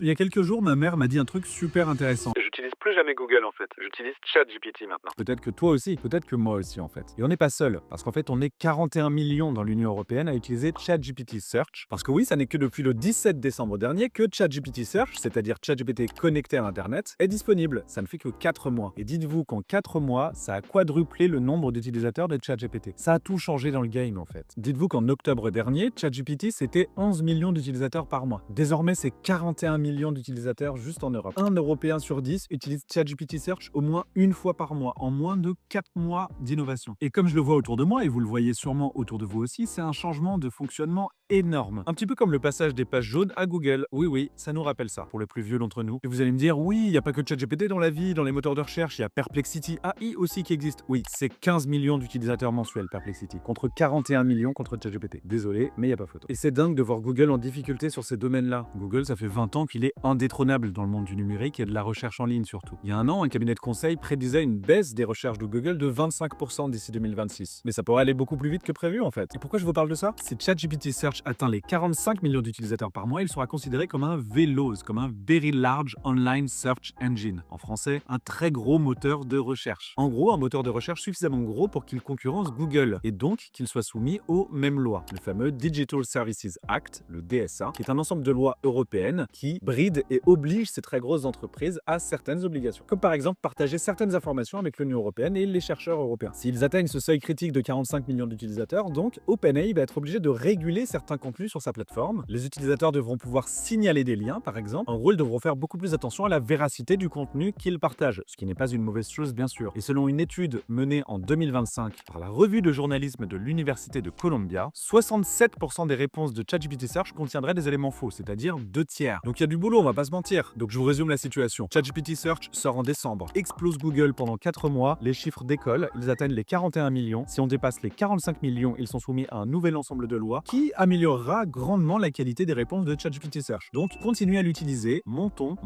Il y a quelques jours, ma mère m'a dit un truc super intéressant. J'utilise plus jamais Google en fait, j'utilise ChatGPT maintenant. Peut-être que toi aussi, peut-être que moi aussi en fait. Et on n'est pas seul, parce qu'en fait on est 41 millions dans l'Union Européenne à utiliser ChatGPT Search. Parce que oui, ça n'est que depuis le 17 décembre dernier que ChatGPT Search, c'est-à-dire ChatGPT connecté à Internet, est disponible. Ça ne fait que 4 mois. Et dites-vous qu'en 4 mois, ça a quadruplé le nombre d'utilisateurs de ChatGPT. Ça a tout changé dans le game en fait. Dites-vous qu'en octobre dernier, ChatGPT c'était 11 millions d'utilisateurs par mois. Désormais, c'est 41 millions d'utilisateurs juste en Europe. Un Européen sur 10 utilise ChatGPT Search au moins une fois par mois, en moins de 4 mois d'innovation. Et comme je le vois autour de moi, et vous le voyez sûrement autour de vous aussi, c'est un changement de fonctionnement énorme. Un petit peu comme le passage des pages jaunes à Google. Oui, oui, ça nous rappelle ça, pour les plus vieux d'entre nous. Et vous allez me dire, oui, il n'y a pas que ChatGPT dans la vie, dans les moteurs de recherche, il y a Perplexity AI aussi qui existe. Oui, c'est 15 millions d'utilisateurs mensuels, Perplexity, contre 41 millions contre ChatGPT. Désolé, mais il n'y a pas photo. Et c'est dingue de voir Google en difficulté sur ces domaines-là. Google, ça fait 20 ans qu'il est indétrônable dans le monde du numérique et de la recherche en ligne surtout. Il y a un an, un cabinet de conseil prédisait une baisse des recherches de Google de 25% d'ici 2026. Mais ça pourrait aller beaucoup plus vite que prévu en fait. Et pourquoi je vous parle de ça? Si ChatGPT Search atteint les 45 millions d'utilisateurs par mois, il sera considéré comme un VLOS, comme un Very Large Online Search Engine. En français, un très gros moteur de recherche. En gros, un moteur de recherche suffisamment gros pour qu'il concurrence Google et donc qu'il soit soumis aux mêmes lois. Le fameux Digital Services Act, le DSA, qui est un ensemble de lois européennes qui bride et oblige ces très grosses entreprises à certaines obligations. Comme par exemple partager certaines informations avec l'Union européenne et les chercheurs européens. S'ils atteignent ce seuil critique de 45 millions d'utilisateurs, donc OpenAI va être obligé de réguler certains contenus sur sa plateforme. Les utilisateurs devront pouvoir signaler des liens, par exemple. En gros, ils devront faire beaucoup plus attention à la véracité du contenu qu'ils partagent, ce qui n'est pas une mauvaise chose, bien sûr. Et selon une étude menée en 2025 par la revue de journalisme de l'Université de Columbia, 67% des réponses de ChatGPT Search contiendraient des éléments faux, c'est-à-dire 2 tiers. Donc il y a du boulot, on va pas se mentir. Donc je vous résume la situation. ChatGPT Search sort en décembre, explose Google pendant 4 mois, les chiffres décollent, ils atteignent les 41 millions. Si on dépasse les 45 millions, ils sont soumis à un nouvel ensemble de lois qui améliorera grandement la qualité des réponses de ChatGPT Search. Donc continuez à l'utiliser, montons,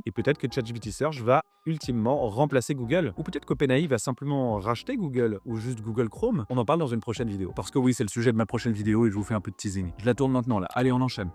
et peut-être que ChatGPT Search va ultimement remplacer Google. Ou peut-être qu'OpenAI va simplement racheter Google, ou juste Google Chrome. On en parle dans une prochaine vidéo. Parce que oui, c'est le sujet de ma prochaine vidéo et je vous fais un peu de teasing. Je la tourne maintenant là. Allez, on enchaîne.